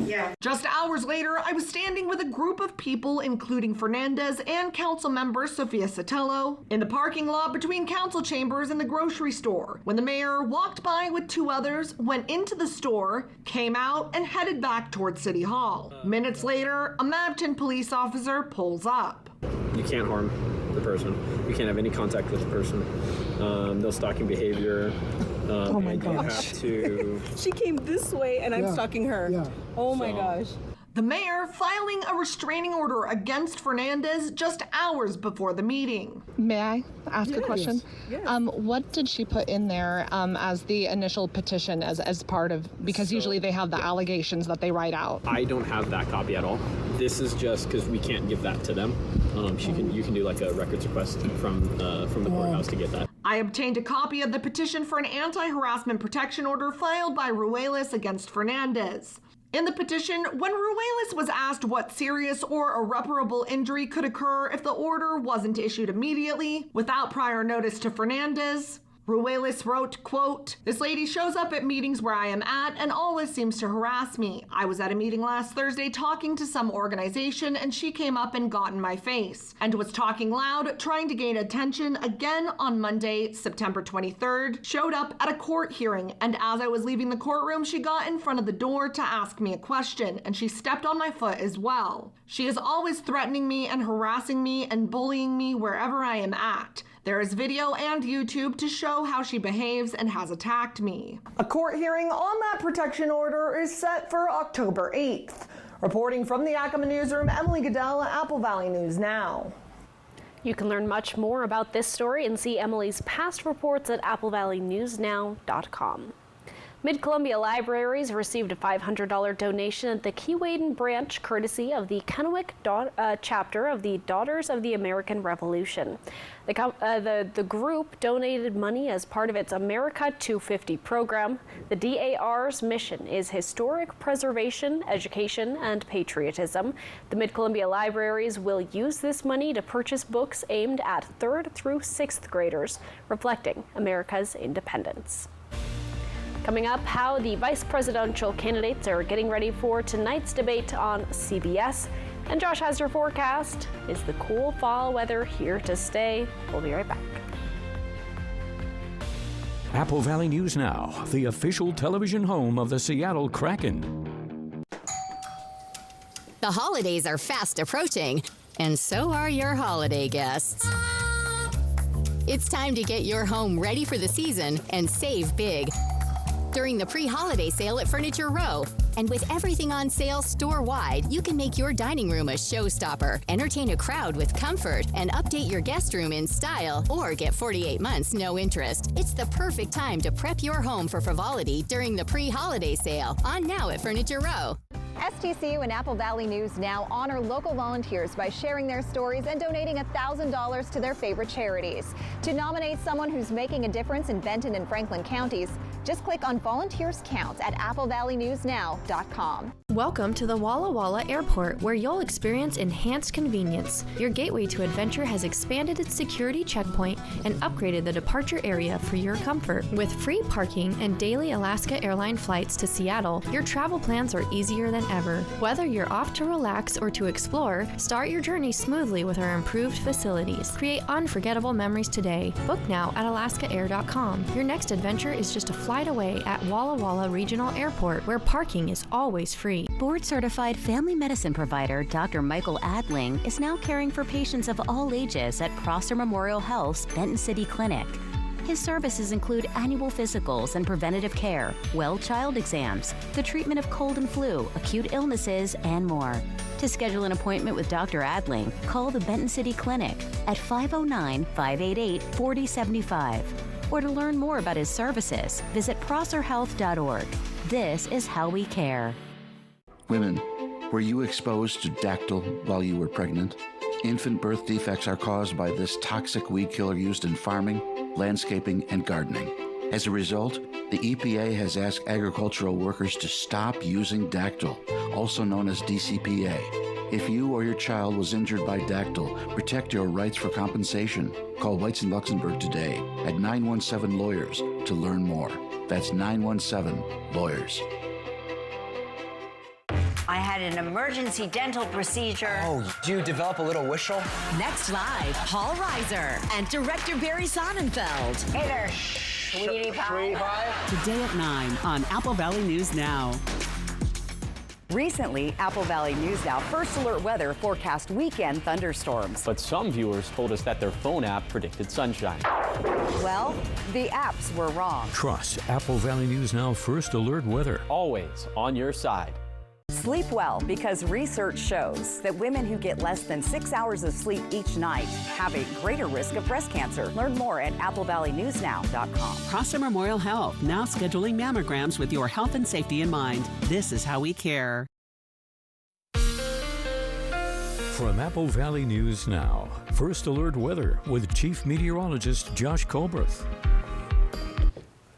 Yeah. Just hours later, I was standing with a group of people, including Fernandez and council member Sofia Sotelo, in the parking lot between council chambers and the grocery store, when the mayor walked by with two others, went into the store, came out, and headed back towards City Hall. Minutes later, a Mabton police officer pulls up. You can't harm the person. You can't have any contact with the person. No stalking behavior. Oh my gosh. You have to... She came this way and I'm stalking her. Yeah. Oh my gosh. The mayor filing a restraining order against Fernandez just hours before the meeting. May I ask a question? Yes. What did she put in there as the initial petition as part of, because usually they have the allegations that they write out. I don't have that copy at all. This is just because we can't give that to them. You can do like a records request from the courthouse to get that. I obtained a copy of the petition for an anti-harassment protection order filed by Ruelas against Fernandez. In the petition, when Ruelas was asked what serious or irreparable injury could occur if the order wasn't issued immediately, without prior notice to Fernandez, Ruelas wrote, quote, "This lady shows up at meetings where I am at and always seems to harass me. I was at a meeting last Thursday talking to some organization and she came up and got in my face and was talking loud, trying to gain attention again on Monday, September 23rd, showed up at a court hearing, and as I was leaving the courtroom, she got in front of the door to ask me a question and she stepped on my foot as well. She is always threatening me and harassing me and bullying me wherever I am at. There is video and YouTube to show how she behaves and has attacked me." A court hearing on that protection order is set for October 8th. Reporting from the Yakima Newsroom, Emily Goodell, Apple Valley News Now. You can learn much more about this story and see Emily's past reports at applevalleynewsnow.com. Mid-Columbia Libraries received a $500 donation at the Keewaydin branch courtesy of the Kennewick chapter of the Daughters of the American Revolution. The group donated money as part of its America 250 program. The DAR's mission is historic preservation, education, and patriotism. The Mid-Columbia Libraries will use this money to purchase books aimed at 3rd through 6th graders, reflecting America's independence. Coming up, how the vice presidential candidates are getting ready for tonight's debate on CBS. And Josh has your forecast. Is the cool fall weather here to stay? We'll be right back. Apple Valley News Now, the official television home of the Seattle Kraken. The holidays are fast approaching, and so are your holiday guests. It's time to get your home ready for the season and save big during the pre-holiday sale at Furniture Row. And with everything on sale store-wide, you can make your dining room a showstopper, entertain a crowd with comfort, and update your guest room in style, or get 48 months no interest. It's the perfect time to prep your home for frivolity during the pre-holiday sale, on now at Furniture Row. STCU and Apple Valley News Now honor local volunteers by sharing their stories and donating $1,000 to their favorite charities. To nominate someone who's making a difference in Benton and Franklin counties, just click on Volunteers Count at applevalleynewsnow.com. Welcome to the Walla Walla Airport, where you'll experience enhanced convenience. Your gateway to adventure has expanded its security checkpoint and upgraded the departure area for your comfort. With free parking and daily Alaska Airlines flights to Seattle, your travel plans are easier than ever. Whether you're off to relax or to explore, start your journey smoothly with our improved facilities. Create unforgettable memories today. Book now at alaskaair.com. Your next adventure is just a flight away at Walla Walla Regional Airport, where parking is always free. Board-certified family medicine provider Dr. Michael Adling is now caring for patients of all ages at Prosser Memorial Health's Benton City Clinic. His services include annual physicals and preventative care, well child exams, the treatment of cold and flu, acute illnesses, and more. To schedule an appointment with Dr. Adling, call the Benton City Clinic at 509-588-4075. Or to learn more about his services, visit prosserhealth.org. This is how we care. Women, were you exposed to Dactyl while you were pregnant? Infant birth defects are caused by this toxic weed killer used in farming, landscaping, and gardening. As a result, the EPA has asked agricultural workers to stop using Dactyl, also known as DCPA. If you or your child was injured by Dactyl, protect your rights for compensation. Call Whites and Luxembourg today at 917-LAWYERS to learn more. That's 917-LAWYERS. I had an emergency dental procedure. Oh, do you develop a little whistle? Next live, Paul Reiser and director Barry Sonnenfeld. Hey there, sweetie pie. Today at 9 on Apple Valley News Now. Recently, Apple Valley News Now First Alert Weather forecast weekend thunderstorms. But some viewers told us that their phone app predicted sunshine. Well, the apps were wrong. Trust Apple Valley News Now First Alert Weather. Always on your side. Sleep well, because research shows that women who get less than 6 hours of sleep each night have a greater risk of breast cancer. Learn more at applevalleyNewsNow.com. Prosser Memorial Health now scheduling mammograms with your health and safety in mind. This is how we care. From Apple Valley News Now, First Alert Weather with Chief Meteorologist Josh Colberth.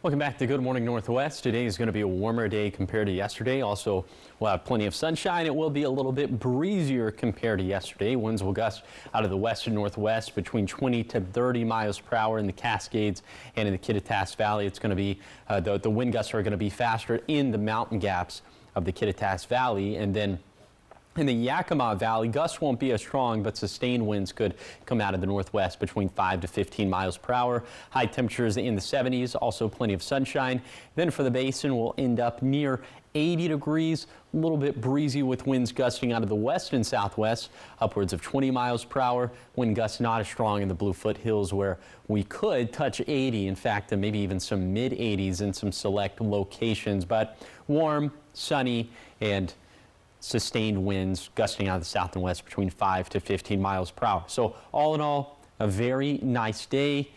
Welcome back to Good Morning Northwest. Today is going to be a warmer day compared to yesterday. Also, we'll have plenty of sunshine. It will be a little bit breezier compared to yesterday. Winds will gust out of the west and northwest between 20 to 30 miles per hour in the Cascades and in the Kittitas Valley. It's going to be, the wind gusts are going to be faster in the mountain gaps of the Kittitas Valley. And then in the Yakima Valley, gusts won't be as strong, but sustained winds could come out of the northwest between 5 to 15 miles per hour. High temperatures in the 70s, also plenty of sunshine. Then for the basin, we'll end up near 80 degrees, a little bit breezy with winds gusting out of the west and southwest, upwards of 20 miles per hour. Wind gusts not as strong in the Bluefoot Hills, where we could touch 80. In fact, maybe even some mid 80s in some select locations, but warm, sunny, and sustained winds gusting out of the south and west between 5 to 15 miles per hour. So all in all, a very nice day,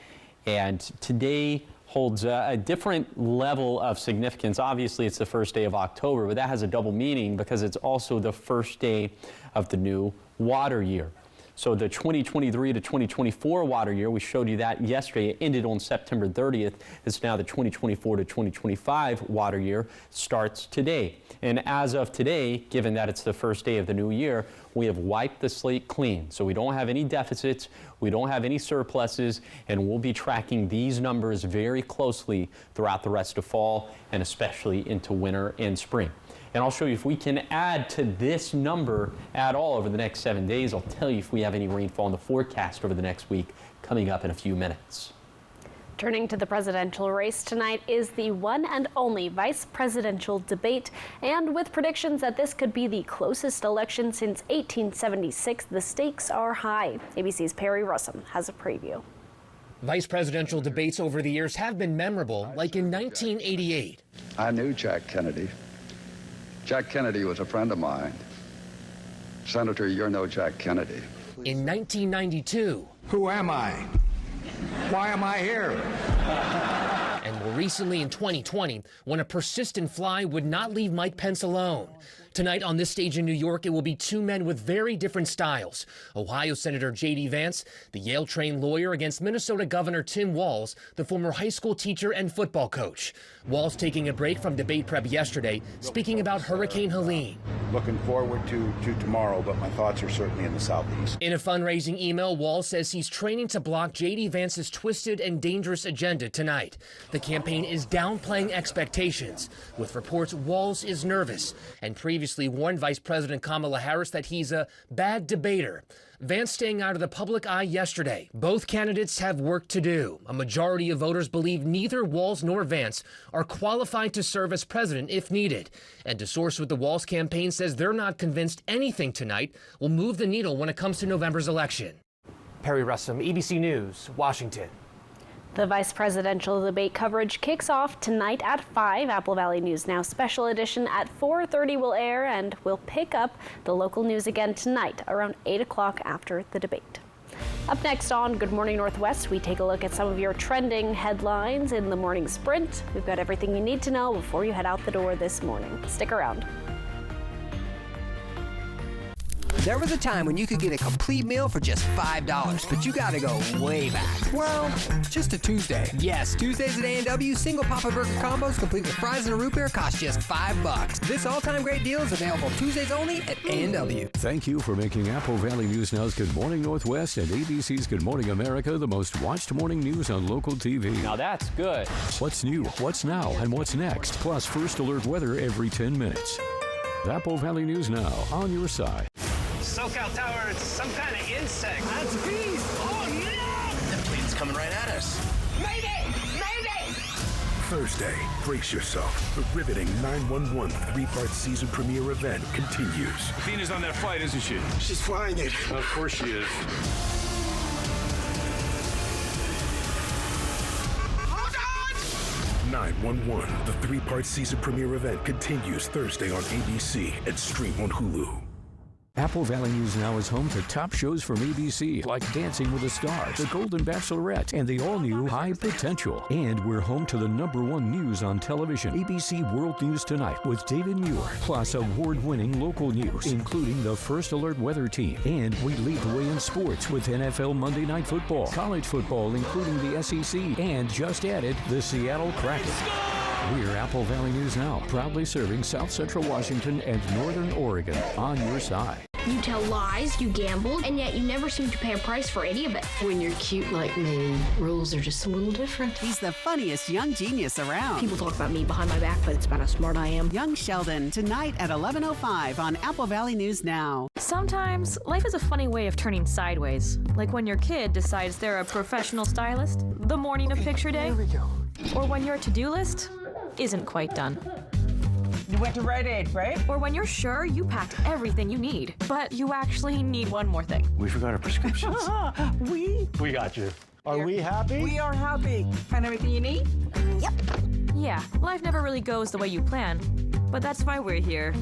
and today holds a different level of significance. Obviously, it's the first day of October, but that has a double meaning because it's also the first day of the new water year. So the 2023 to 2024 water year, we showed you that yesterday. It ended on September 30th. It's now the 2024 to 2025 water year starts today. And as of today, given that it's the first day of the new year, we have wiped the slate clean. So we don't have any deficits, we don't have any surpluses, and we'll be tracking these numbers very closely throughout the rest of fall and especially into winter and spring. And I'll show you if we can add to this number at all over the next 7 days. I'll tell you if we have any rainfall in the forecast over the next week coming up in a few minutes. Turning to the presidential race tonight is the one and only vice presidential debate. And with predictions that this could be the closest election since 1876, the stakes are high. ABC's Perry Russum has a preview. Vice presidential debates over the years have been memorable, like in 1988. I knew Jack Kennedy. Jack Kennedy was a friend of mine. Senator, you're no Jack Kennedy. In 1992. Who am I? Why am I here? And more recently in 2020, when a persistent fly would not leave Mike Pence alone. Tonight on this stage in New York, it will be two men with very different styles. Ohio Senator J.D. Vance, the Yale-trained lawyer, against Minnesota Governor Tim Walz, the former high school teacher and football coach. Walz taking a break from debate prep yesterday, speaking about Hurricane Helene. Looking forward to tomorrow, but my thoughts are certainly in the southeast. In a fundraising email, Walz says he's training to block J.D. Vance's twisted and dangerous agenda tonight. The campaign is downplaying expectations, with reports Walz is nervous and previously warned Vice President Kamala Harris that he's a bad debater. Vance staying out of the public eye yesterday. Both candidates have work to do. A majority of voters believe neither Walz nor Vance are qualified to serve as president if needed. And a source with the Walz campaign says they're not convinced anything tonight will move the needle when it comes to November's election. Perry Russum, ABC News, Washington. The vice presidential debate coverage kicks off tonight at 5. Apple Valley News Now special edition at 4:30 will air, and we'll pick up the local news again tonight around 8 o'clock after the debate. Up next on Good Morning Northwest, we take a look at some of your trending headlines in the morning sprint. We've got everything you need to know before you head out the door this morning. Stick around. There was a time when you could get a complete meal for just $5, but you gotta go way back. Well, just a Tuesday. Yes, Tuesdays at A&W, single Papa Burger combos complete with fries and a root beer cost just $5. This all-time great deal is available Tuesdays only at A&W. Thank you for making Apple Valley News Now's Good Morning Northwest and ABC's Good Morning America the most watched morning news on local TV. Now that's good. What's new, what's now, and what's next, plus first alert weather every 10 minutes. Apple Valley News Now, on your side. SoCal Tower, it's some kind of insect. That's a beast. Oh, yeah! That plane's coming right at us. Mayday! Mayday! Thursday, brace yourself. The riveting 911 3-part season premiere event continues. Athena's on that flight, isn't she? She's flying it. Of course she is. Hold on! 911, the 3-part season premiere event continues Thursday on ABC and stream on Hulu. Apple Valley News Now is home to top shows from ABC, like Dancing with the Stars, The Golden Bachelorette, and the all-new High Potential. And we're home to the #1 news on television, ABC World News Tonight with David Muir, plus award-winning local news, including the First Alert Weather Team. And we lead the way in sports with NFL Monday Night Football, college football, including the SEC, and just added the Seattle Kraken. We're Apple Valley News Now, proudly serving South Central Washington and Northern Oregon, on your side. You tell lies, you gamble, and yet you never seem to pay a price for any of it. When you're cute like me, rules are just a little different. He's the funniest young genius around. People talk about me behind my back, but it's about how smart I am. Young Sheldon, tonight at 11:05 on Apple Valley News Now. Sometimes life is a funny way of turning sideways, like when your kid decides they're a professional stylist the morning of picture day. Here we go. Or when your to-do list isn't quite done. You went to Rite Aid, right? Or when you're sure you packed everything you need, but you actually need one more thing. We forgot our prescriptions. We got you. Are we happy? We are happy. Find everything you need? Yep. Yeah, life never really goes the way you plan, but that's why we're here.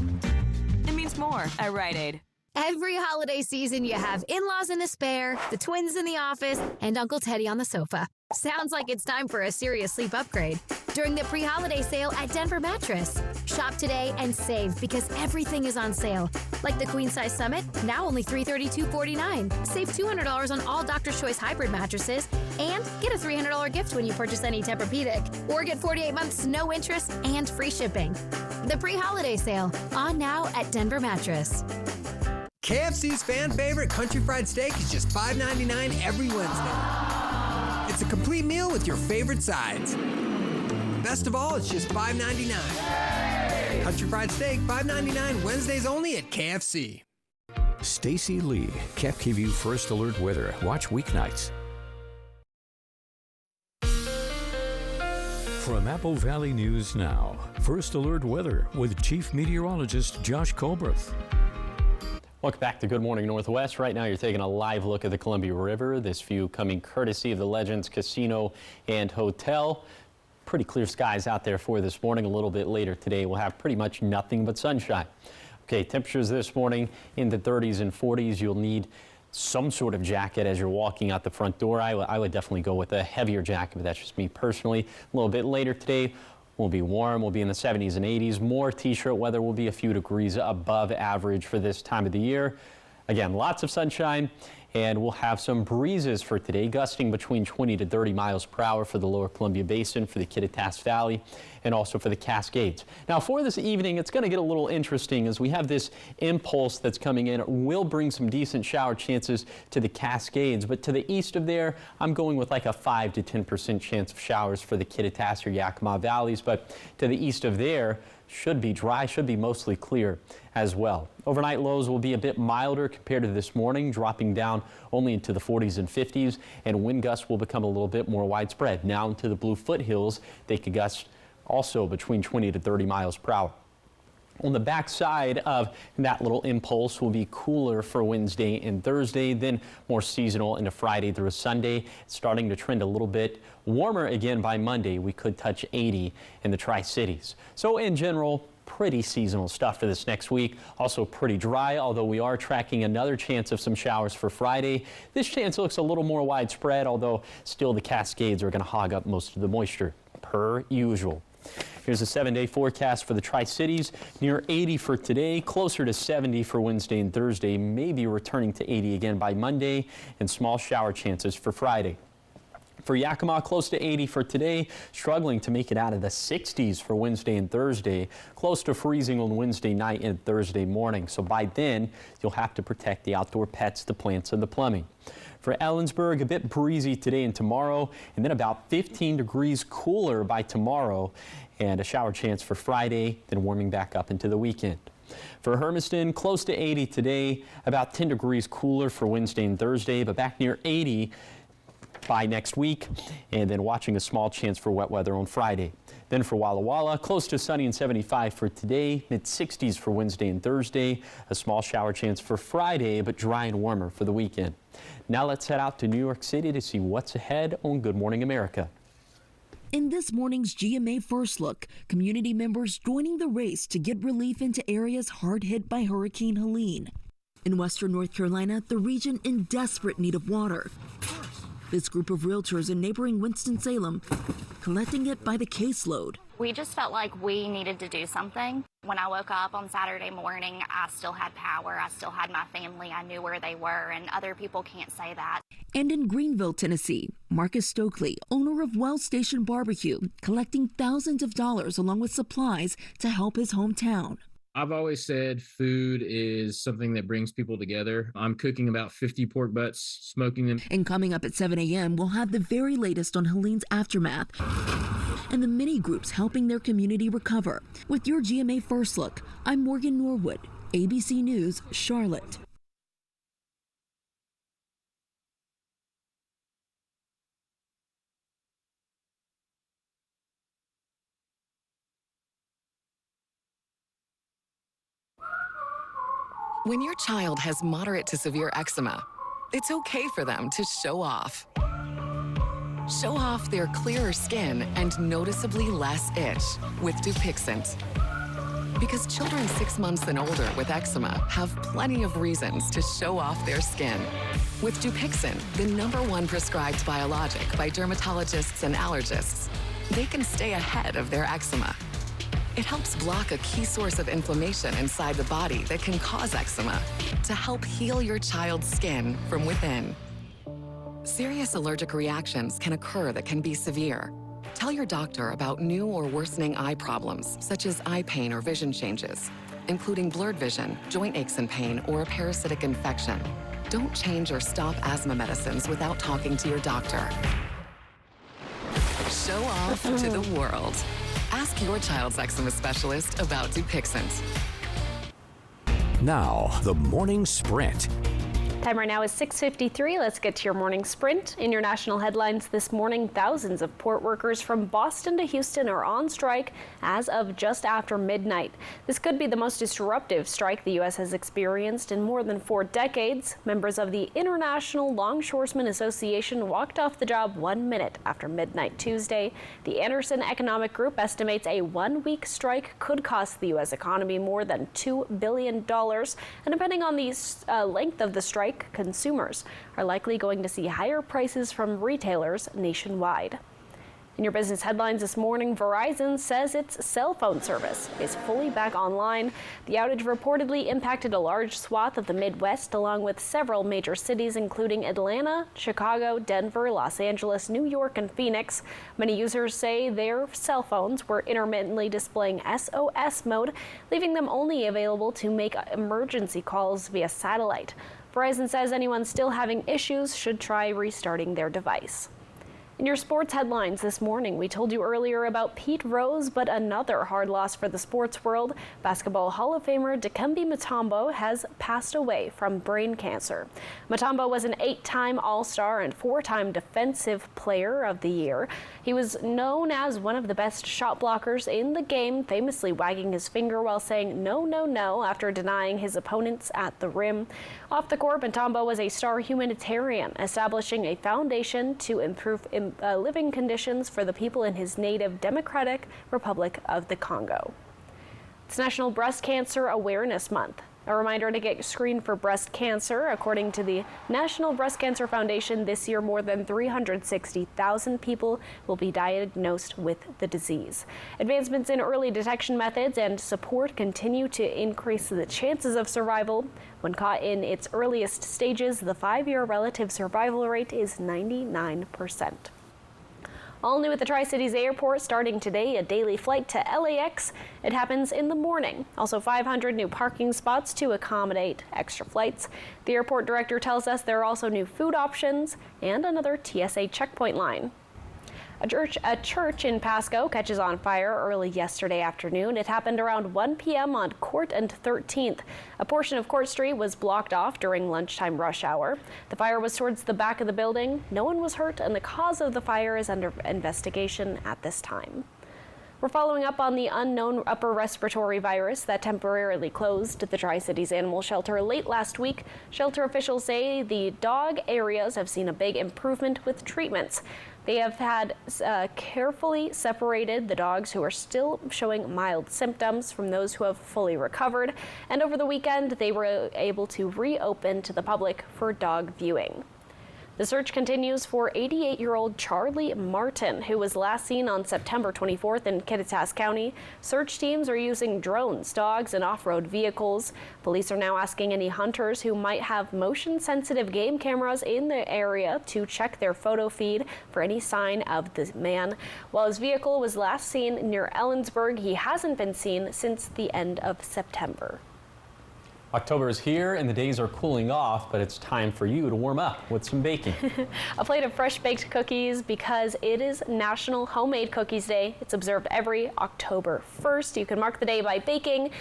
It means more at Rite Aid. Every holiday season, you have in-laws in the spare, the twins in the office, and Uncle Teddy on the sofa. Sounds like it's time for a serious sleep upgrade during the pre-holiday sale at Denver Mattress. Shop today and save because everything is on sale. Like the Queen Size Summit, now only $332.49. Save $200 on all Doctor's Choice hybrid mattresses and get a $300 gift when you purchase any Tempur-Pedic. Or get 48 months, no interest, and free shipping. The pre-holiday sale, on now at Denver Mattress. KFC's fan favorite country fried steak is just $5.99 every Wednesday. It's a complete meal with your favorite sides. Best of all, it's just $5.99. Country fried steak, $5.99 Wednesdays only at KFC. Stacy Lee, KFKView First Alert Weather. Watch weeknights. From Apple Valley News Now, First Alert Weather with Chief Meteorologist Josh Colbert. Welcome back to Good Morning Northwest. Right now you're taking a live look at the Columbia River. This view coming courtesy of the Legends Casino and Hotel. Pretty clear skies out there for this morning. A little bit later today we'll have pretty much nothing but sunshine. Okay, temperatures this morning in the 30s and 40s. You'll need some sort of jacket as you're walking out the front door. I would definitely go with a heavier jacket, but that's just me personally. A little bit later today, we'll be warm. We'll be in the 70s and 80s. More t-shirt weather. Will be a few degrees above average for this time of the year. Again, lots of sunshine, and we'll have some breezes for today, gusting between 20 to 30 miles per hour for the lower Columbia Basin, for the Kittitas Valley, and also for the Cascades. Now, for this evening, it's going to get a little interesting as we have this impulse that's coming in. It will bring some decent shower chances to the Cascades, but to the east of there, I'm going with like a 5 to 10% chance of showers for the Kittitas or Yakima Valleys, but to the east of there, should be dry, should be mostly clear as well. Overnight lows will be a bit milder compared to this morning, dropping down only into the 40s and 50s, and wind gusts will become a little bit more widespread. Now into the Blue Foothills, they could gust also between 20 to 30 miles per hour. On the backside of that little impulse will be cooler for Wednesday and Thursday, then more seasonal into Friday through Sunday. It's starting to trend a little bit warmer again by Monday. We could touch 80 in the Tri-Cities. So in general, pretty seasonal stuff for this next week. Also pretty dry, although we are tracking another chance of some showers for Friday. This chance looks a little more widespread, although still the Cascades are going to hog up most of the moisture, per usual. Here's a 7-day forecast for the Tri-Cities. Near 80 for today, closer to 70 for Wednesday and Thursday, maybe returning to 80 again by Monday, and small shower chances for Friday. For Yakima, close to 80 for today, struggling to make it out of the 60s for Wednesday and Thursday, close to freezing on Wednesday night and Thursday morning. So by then, you'll have to protect the outdoor pets, the plants, and the plumbing. For Ellensburg, a bit breezy today and tomorrow, and then about 15 degrees cooler by tomorrow, and a shower chance for Friday, then warming back up into the weekend. For Hermiston, close to 80 today, about 10 degrees cooler for Wednesday and Thursday, but back near 80 by next week, and then watching a small chance for wet weather on Friday. Then for Walla Walla, close to sunny and 75 for today, mid-60s for Wednesday and Thursday, a small shower chance for Friday, but dry and warmer for the weekend. Now let's head out to New York City to see what's ahead on Good Morning America. In this morning's GMA First Look, community members joining the race to get relief into areas hard hit by Hurricane Helene. In western North Carolina, the region in desperate need of water. This group of realtors in neighboring Winston-Salem collecting it by the caseload. We just felt like we needed to do something. When I woke up on Saturday morning, I still had power. I still had my family. I knew where they were, and other people can't say that. And in Greenville, Tennessee, Marcus Stokely, owner of Well Station Barbecue, collecting thousands of dollars along with supplies to help his hometown. I've always said food is something that brings people together. I'm cooking about 50 pork butts, smoking them. And coming up at 7 a.m., we'll have the very latest on Helene's aftermath and the many groups helping their community recover. With your GMA First Look, I'm Morgan Norwood, ABC News, Charlotte. When your child has moderate to severe eczema, it's okay for them to show off. Show off their clearer skin and noticeably less itch with Dupixent. Because children 6 months and older with eczema have plenty of reasons to show off their skin. With Dupixent, the #1 prescribed biologic by dermatologists and allergists, they can stay ahead of their eczema. It helps block a key source of inflammation inside the body that can cause eczema to help heal your child's skin from within. Serious allergic reactions can occur that can be severe. Tell your doctor about new or worsening eye problems, such as eye pain or vision changes, including blurred vision, joint aches and pain, or a parasitic infection. Don't change or stop asthma medicines without talking to your doctor. Show off to the world. Ask your child's eczema specialist about Dupixent. Now, the Morning Sprint. Time right now is 6:53. Let's get to your morning sprint. In your national headlines this morning, thousands of port workers from Boston to Houston are on strike as of just after midnight. This could be the most disruptive strike the U.S. has experienced in more than 4 decades. Members of the International Longshoremen Association walked off the job 1 minute after midnight Tuesday. The Anderson Economic Group estimates a 1-week strike could cost the U.S. economy more than $2 billion. And depending on the length of the strike, consumers are likely going to see higher prices from retailers nationwide. In your business headlines this morning, Verizon says its cell phone service is fully back online. The outage reportedly impacted a large swath of the Midwest, along with several major cities, including Atlanta, Chicago, Denver, Los Angeles, New York, and Phoenix. Many users say their cell phones were intermittently displaying SOS mode, leaving them only available to make emergency calls via satellite. Verizon says anyone still having issues should try restarting their device. In your sports headlines this morning, we told you earlier about Pete Rose, but another hard loss for the sports world. Basketball Hall of Famer Dikembe Mutombo has passed away from brain cancer. Mutombo was an 8-time All-Star and 4-time Defensive Player of the Year. He was known as one of the best shot blockers in the game, famously wagging his finger while saying no, no, no after denying his opponents at the rim. Off the court, Mutombo was a star humanitarian, establishing a foundation to improve living conditions for the people in his native Democratic Republic of the Congo. It's National Breast Cancer Awareness Month. A reminder to get screened for breast cancer. According to the National Breast Cancer Foundation, this year more than 360,000 people will be diagnosed with the disease. Advancements in early detection methods and support continue to increase the chances of survival. When caught in its earliest stages, the 5-year relative survival rate is 99%. All new at the Tri-Cities Airport starting today, a daily flight to LAX. It happens in the morning. Also 500 new parking spots to accommodate extra flights. The airport director tells us there are also new food options and another TSA checkpoint line. A church in Pasco catches on fire early yesterday afternoon. It happened around 1 p.m. on Court and 13th. A portion of Court Street was blocked off during lunchtime rush hour. The fire was towards the back of the building. No one was hurt, and the cause of the fire is under investigation at this time. We're following up on the unknown upper respiratory virus that temporarily closed the Tri-Cities Animal Shelter late last week. Shelter officials say the dog areas have seen a big improvement with treatments. They have had carefully separated the dogs who are still showing mild symptoms from those who have fully recovered. And over the weekend, they were able to reopen to the public for dog viewing. The search continues for 88-year-old Charlie Martin, who was last seen on September 24th in Kittitas County. Search teams are using drones, dogs, and off-road vehicles. Police are now asking any hunters who might have motion-sensitive game cameras in the area to check their photo feed for any sign of the man. While his vehicle was last seen near Ellensburg, he hasn't been seen since the end of September. October is here and the days are cooling off, but it's time for you to warm up with some baking. A plate of fresh baked cookies because it is National Homemade Cookies Day. It's observed every October 1st. You can mark the day by baking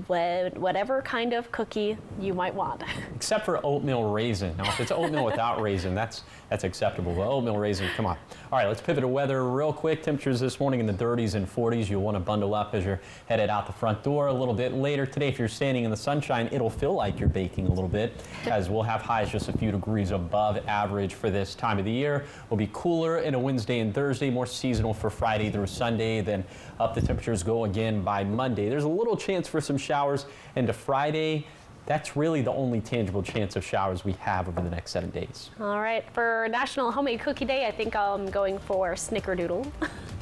whatever kind of cookie you might want. Except for oatmeal raisin. Now, if it's oatmeal without raisin, that's acceptable. But oatmeal raisin, come on. All right, let's pivot to weather real quick. Temperatures this morning in the 30s and 40s. You'll want to bundle up as you're headed out the front door. A little bit later today, if you're standing in the sunshine, it'll feel like you're baking a little bit, as we'll have highs just a few degrees above average for this time of the year. We'll be cooler in a Wednesday and Thursday, more seasonal for Friday through Sunday. Then up the temperatures go again by Monday. There's a little chance for some showers into Friday. That's really the only tangible chance of showers we have over the next 7 days. All right, for National Homemade Cookie Day, I think I'm going for Snickerdoodle.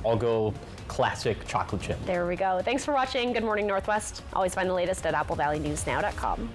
I'll go classic chocolate chip. There we go. Thanks for watching Good Morning Northwest. Always find the latest at AppleValleyNewsNow.com.